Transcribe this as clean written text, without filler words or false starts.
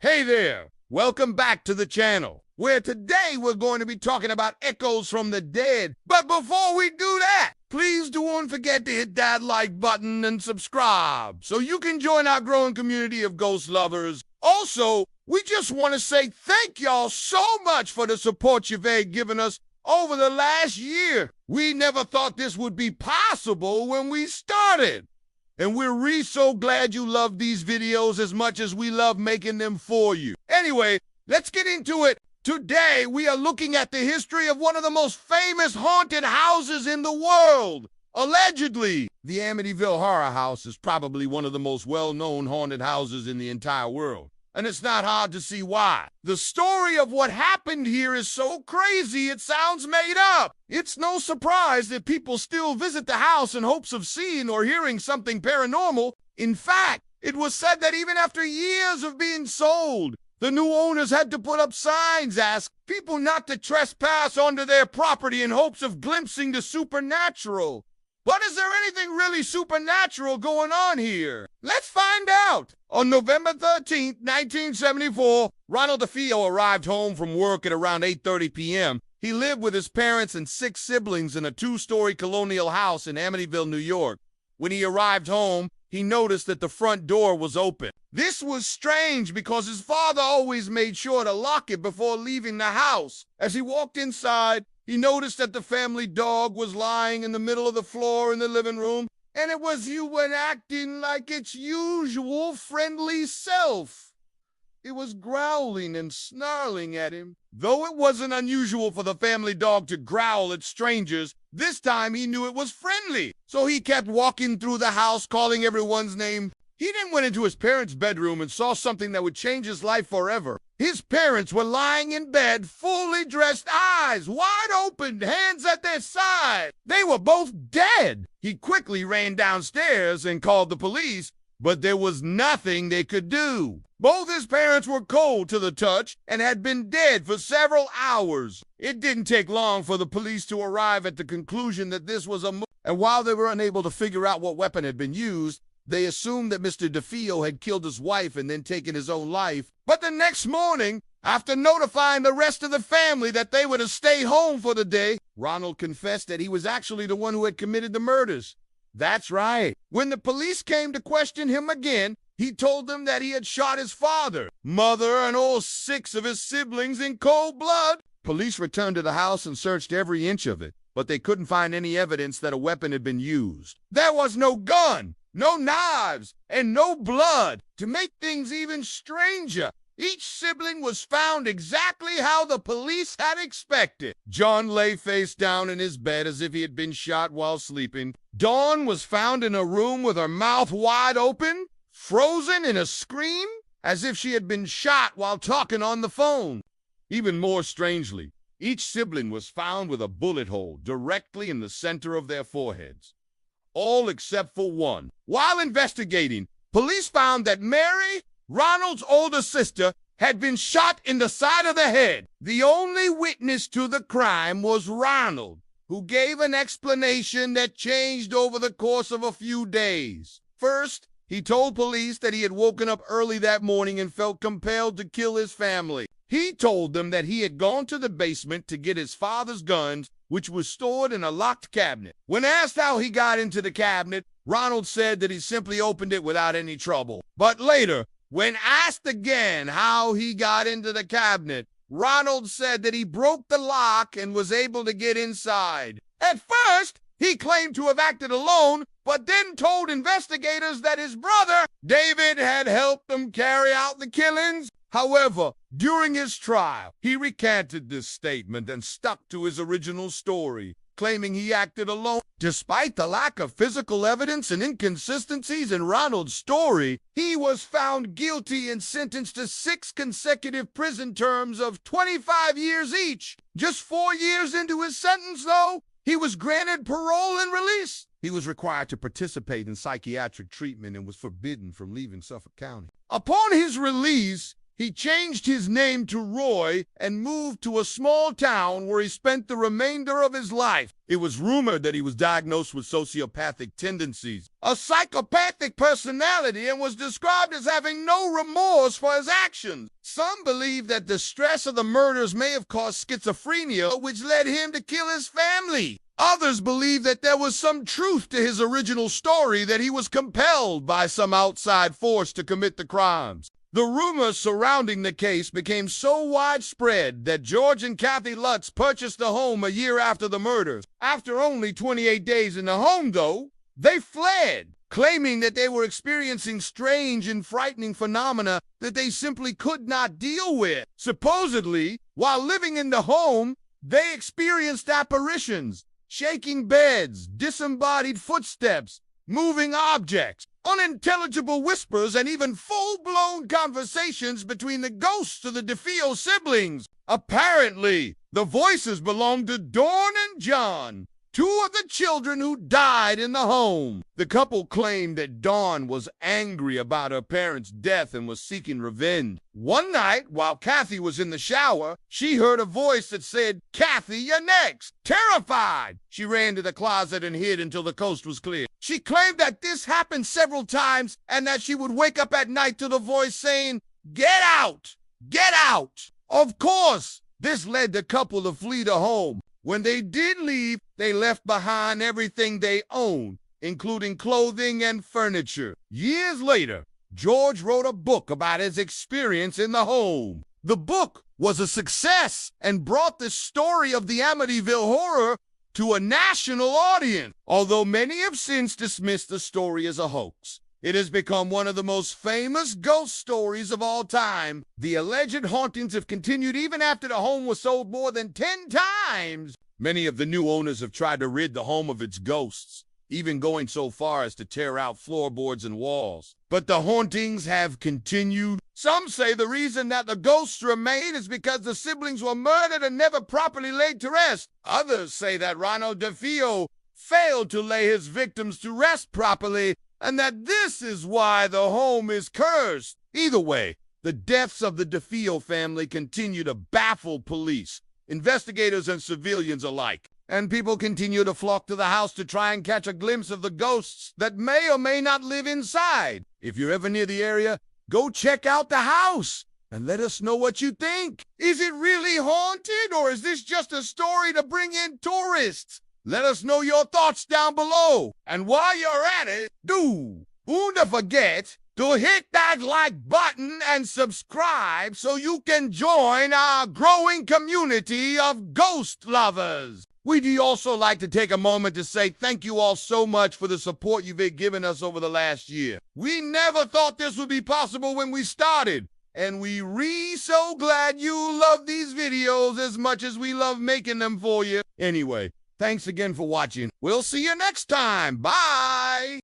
Hey there! Welcome back to the channel, where today we're going to be talking about echoes from the dead. But before we do that, please don't forget to hit that like button and subscribe so you can join our growing community of ghost lovers. Also, we just want to say thank y'all so much for the support you've given us over the last year. We never thought this would be possible when we started. And we're so glad you love these videos as much as we love making them for you. Anyway, let's get into it. Today, we are looking at the history of one of the most famous haunted houses in the world. Allegedly, the Amityville Horror House is probably one of the most well-known haunted houses in the entire world. And it's not hard to see why. The story of what happened here is so crazy it sounds made up. It's no surprise that people still visit the house in hopes of seeing or hearing something paranormal. In fact, it was said that even after years of being sold, the new owners had to put up signs asking people not to trespass onto their property in hopes of glimpsing the supernatural. But is there anything really supernatural going on here? Let's find out. On November 13th, 1974, Ronald DeFeo arrived home from work at around 8:30 p.m. He lived with his parents and 6 siblings in a 2-story colonial house in Amityville, New York. When he arrived home, he noticed that the front door was open. This was strange because his father always made sure to lock it before leaving the house. As he walked inside, he noticed that the family dog was lying in the middle of the floor in the living room, and it was acting like its usual friendly self. It was growling and snarling at him. Though it wasn't unusual for the family dog to growl at strangers, this time he knew it was friendly. So he kept walking through the house, calling everyone's name. He then went into his parents' bedroom and saw something that would change his life forever. His parents were lying in bed, fully dressed, eyes wide open, hands at their side. They were both dead. He quickly ran downstairs and called the police, but there was nothing they could do. Both his parents were cold to the touch and had been dead for several hours. It didn't take long for the police to arrive at the conclusion that this was and while they were unable to figure out what weapon had been used, they assumed that Mr. DeFeo had killed his wife and then taken his own life. But the next morning, after notifying the rest of the family that they were to stay home for the day, Ronald confessed that he was actually the one who had committed the murders. That's right. When the police came to question him again, he told them that he had shot his father, mother, and all 6 of his siblings in cold blood. Police returned to the house and searched every inch of it, but they couldn't find any evidence that a weapon had been used. There was no gun, no knives, and no blood. To make things even stranger, each sibling was found exactly how the police had expected. John lay face down in his bed as if he had been shot while sleeping. Dawn was found in a room with her mouth wide open, frozen in a scream, as if she had been shot while talking on the phone. Even more strangely, each sibling was found with a bullet hole directly in the center of their foreheads. All except for one. While investigating, police found that Mary, Ronald's older sister, had been shot in the side of the head. The only witness to the crime was Ronald, who gave an explanation that changed over the course of a few days. First, he told police that he had woken up early that morning and felt compelled to kill his family. He told them that he had gone to the basement to get his father's guns, which was stored in a locked cabinet. When asked how he got into the cabinet, Ronald said that he simply opened it without any trouble. But later, when asked again how he got into the cabinet, Ronald said that he broke the lock and was able to get inside. At first, he claimed to have acted alone, but then told investigators that his brother, David, had helped them carry out the killings. However, during his trial, he recanted this statement and stuck to his original story, claiming he acted alone. Despite the lack of physical evidence and inconsistencies in Ronald's story, he was found guilty and sentenced to 6 consecutive prison terms of 25 years each. Just 4 years into his sentence, though, he was granted parole and release. He was required to participate in psychiatric treatment and was forbidden from leaving Suffolk County. Upon his release, He changed his name to Roy and moved to a small town where he spent the remainder of his life. It was rumored that he was diagnosed with sociopathic tendencies, a psychopathic personality, and was described as having no remorse for his actions. Some believe that the stress of the murders may have caused schizophrenia, which led him to kill his family. Others believe that there was some truth to his original story, that he was compelled by some outside force to commit the crimes. The rumors surrounding the case became so widespread that George and Kathy Lutz purchased the home a year after the murders. After only 28 days in the home, though, they fled, claiming that they were experiencing strange and frightening phenomena that they simply could not deal with. Supposedly, while living in the home, they experienced apparitions, shaking beds, disembodied footsteps, moving objects, unintelligible whispers, and even full-blown conversations between the ghosts of the DeFeo siblings. Apparently, the voices belonged to Dawn and John, two of the children who died in the home. The couple claimed that Dawn was angry about her parents' death and was seeking revenge. One night, while Kathy was in the shower, she heard a voice that said, "Kathy, you're next." Terrified, she ran to the closet and hid until the coast was clear. She claimed that this happened several times and that she would wake up at night to the voice saying, "Get out! Get out!" Of course, this led the couple to flee the home. When they did leave, they left behind everything they owned, including clothing and furniture. Years later, George wrote a book about his experience in the home. The book was a success and brought the story of the Amityville Horror to a national audience. Although many have since dismissed the story as a hoax, it has become one of the most famous ghost stories of all time. The alleged hauntings have continued even after the home was sold more than 10 times. Many of the new owners have tried to rid the home of its ghosts, even going so far as to tear out floorboards and walls. But the hauntings have continued. Some say the reason that the ghosts remain is because the siblings were murdered and never properly laid to rest. Others say that Ronald DeFeo failed to lay his victims to rest properly, and that this is why the home is cursed. Either way, the deaths of the DeFeo family continue to baffle police, investigators, and civilians alike. And people continue to flock to the house to try and catch a glimpse of the ghosts that may or may not live inside. If you're ever near the area, go check out the house and let us know what you think. Is it really haunted, or is this just a story to bring in tourists? Let us know your thoughts down below. And while you're at it, don't forget to hit that like button and subscribe so you can join our growing community of ghost lovers. We'd also like to take a moment to say thank you all so much for the support you've been giving us over the last year. We never thought this would be possible when we started, and we so glad you love these videos as much as we love making them for you. Anyway, thanks again for watching. We'll see you next time. Bye!